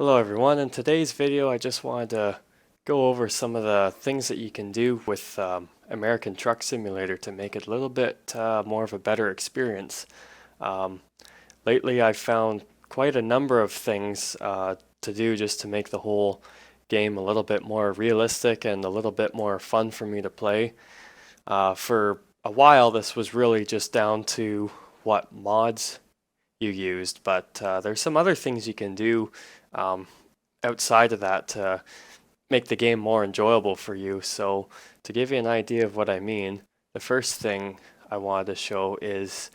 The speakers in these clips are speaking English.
Hello everyone, in today's video I just wanted to go over some of the things that you can do with American Truck Simulator to make it a little bit more of a better experience. Um, Lately I've found quite a number of things to do just to make the whole game a little bit more realistic and a little bit more fun for me to play. For a while this was really just down to what mods you used, but there's some other things you can do um, outside of that to make the game more enjoyable for you. So to give you an idea of what I mean, the first thing I wanted to show is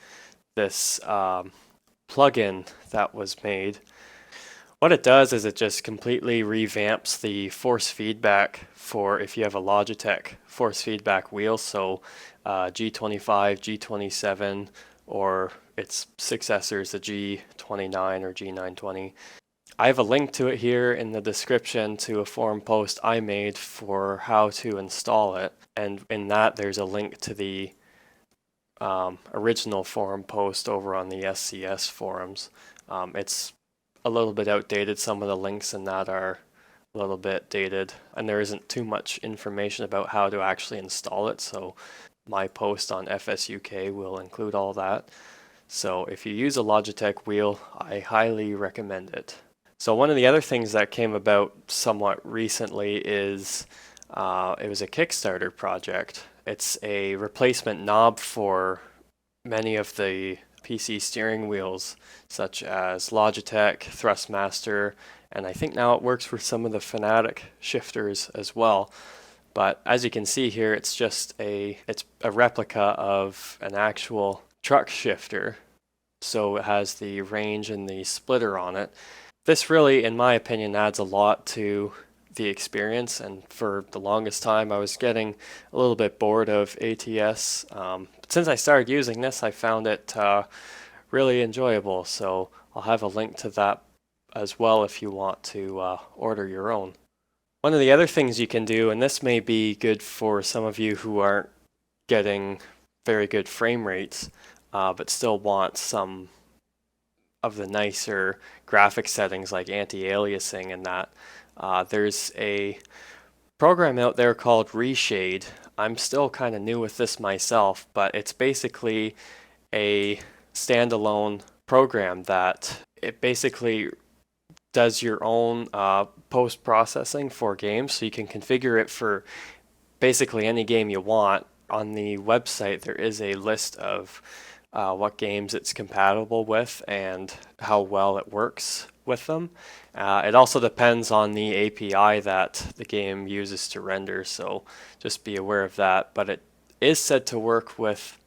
this plugin that was made. What it does is it just completely revamps the force feedback for if you have a Logitech force feedback wheel, so G25, G27, or its successors, the G29 or G920. I have a link to it here in the description to a forum post I made for how to install it, and in that there's a link to the original forum post over on the SCS forums. It's a little bit outdated. Some of the links in that are a little bit dated, and there isn't too much information about how to actually install it, so my post on FSUK will include all that. So if you use a Logitech wheel, I highly recommend it. So one of the other things that came about somewhat recently is it was a Kickstarter project. It's a replacement knob for many of the PC steering wheels, such as Logitech, Thrustmaster, and I think now it works for some of the Fanatic shifters as well. But as you can see here, it's a replica of an actual truck shifter. So it has the range and the splitter on it. This really, in my opinion, adds a lot to the experience, and for the longest time I was getting a little bit bored of ATS. But since I started using this, I found it really enjoyable, so I'll have a link to that as well if you want to order your own. One of the other things you can do, and this may be good for some of you who aren't getting very good frame rates, but still want some of the nicer graphic settings like anti-aliasing and that, there's a program out there called Reshade. I'm still kind of new with this myself, but it's basically a standalone program that it basically does your own post-processing for games, so you can configure it for basically any game you want. On the website there is a list of what games it's compatible with and how well it works with them. It also depends on the API that the game uses to render, so just be aware of that. But it is said to work with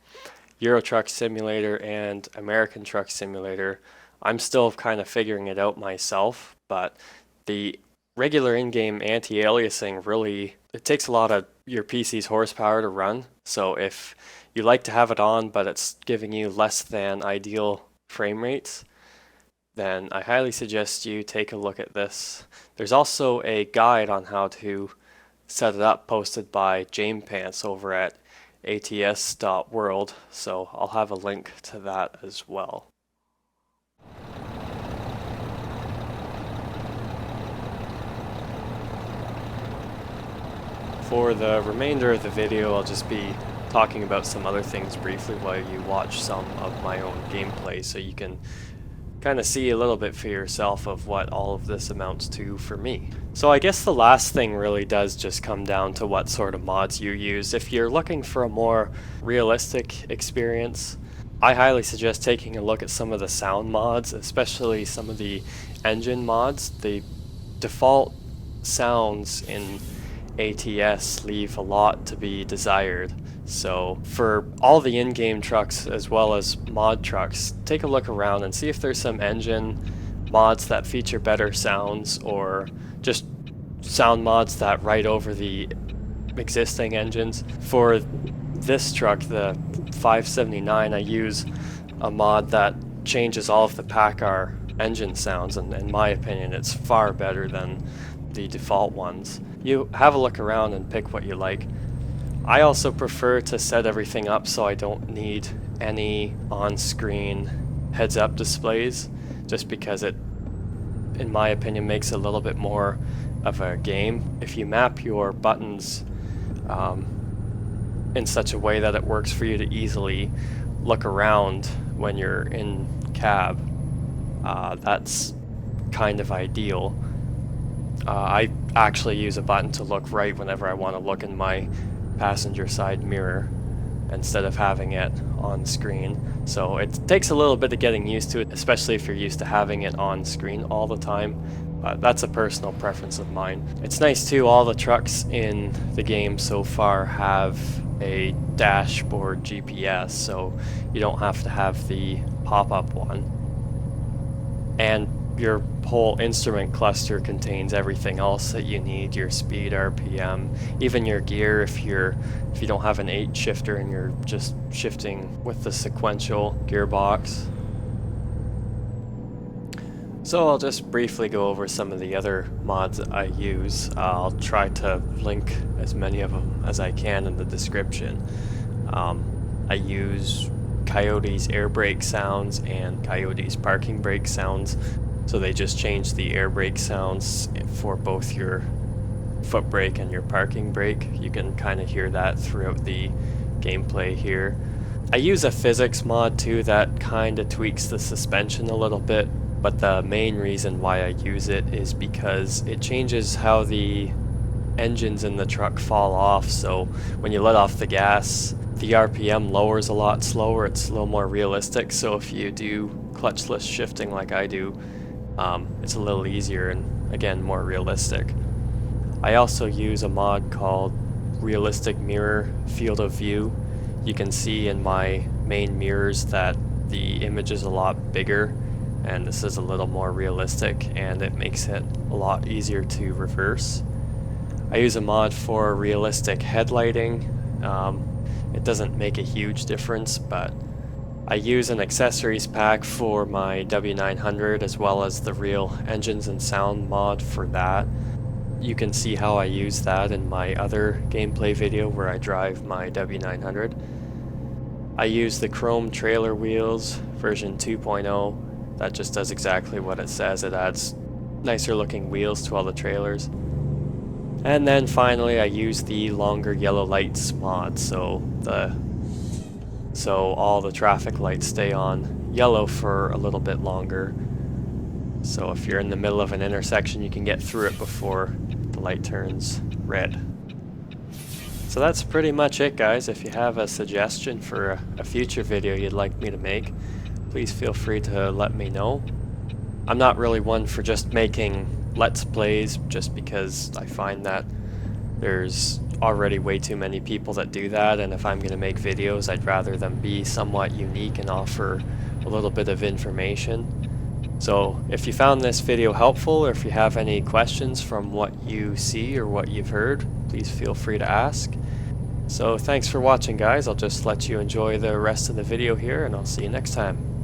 Euro Truck Simulator and American Truck Simulator. I'm still kind of figuring it out myself, but the regular in-game anti-aliasing really, it takes a lot of your PC's horsepower to run. So if you like to have it on but it's giving you less than ideal frame rates, then I highly suggest you take a look at this. There's also a guide on how to set it up posted by James Pants over at ats.world, so I'll have a link to that as well. For the remainder of the video, I'll just be talking about some other things briefly while you watch some of my own gameplay, so you can kind of see a little bit for yourself of what all of this amounts to for me. So I guess the last thing really does just come down to what sort of mods you use. If you're looking for a more realistic experience, I highly suggest taking a look at some of the sound mods, especially some of the engine mods. The default sounds in ATS leave a lot to be desired. So for all the in-game trucks as well as mod trucks, take a look around and see if there's some engine mods that feature better sounds, or just sound mods that write over the existing engines. For this truck, the 579, I use a mod that changes all of the PACCAR engine sounds, and in my opinion it's far better than the default ones. You have a look around and pick what you like. I also prefer to set everything up so I don't need any on-screen heads-up displays, just because it in my opinion, makes it a little bit more of a game. If you map your buttons in such a way that it works for you to easily look around when you're in cab, that's kind of ideal. I actually use a button to look right whenever I want to look in my passenger side mirror instead of having it on screen. So it takes a little bit of getting used to it, especially if you're used to having it on screen all the time. That's a personal preference of mine. It's nice too, all the trucks in the game so far have a dashboard GPS, so you don't have to have the pop-up one. And your whole instrument cluster contains everything else that you need, your speed, RPM, even your gear if you don't have an 8 shifter and you're just shifting with the sequential gearbox. So I'll just briefly go over some of the other mods that I use. I'll try to link as many of them as I can in the description. I use Coyote's air brake sounds and Coyote's parking brake sounds. So they just change the air brake sounds for both your foot brake and your parking brake. You can kind of hear that throughout the gameplay here. I use a physics mod too that kind of tweaks the suspension a little bit, but the main reason why I use it is because it changes how the engines in the truck fall off. So when you let off the gas, the RPM lowers a lot slower. It's a little more realistic. So if you do clutchless shifting like I do, it's a little easier and again more realistic. I also use a mod called Realistic Mirror Field of View. You can see in my main mirrors that the image is a lot bigger, and this is a little more realistic, and it makes it a lot easier to reverse. I use a mod for realistic headlighting. It doesn't make a huge difference, but I use an accessories pack for my W900 as well as the Real Engines and Sound mod for that. You can see how I use that in my other gameplay video where I drive my W900. I use the Chrome trailer wheels version 2.0. That just does exactly what it says. It adds nicer looking wheels to all the trailers. And then finally I use the longer yellow lights mod, so all the traffic lights stay on yellow for a little bit longer. So if you're in the middle of an intersection, you can get through it before the light turns red. So that's pretty much it, guys. If you have a suggestion for a future video you'd like me to make, please feel free to let me know. I'm not really one for just making Let's Plays just because I find that there's already way too many people that do that, and if I'm going to make videos, I'd rather them be somewhat unique and offer a little bit of information. So if you found this video helpful, or if you have any questions from what you see or what you've heard, please feel free to ask. So thanks for watching, guys. I'll just let you enjoy the rest of the video here, and I'll see you next time.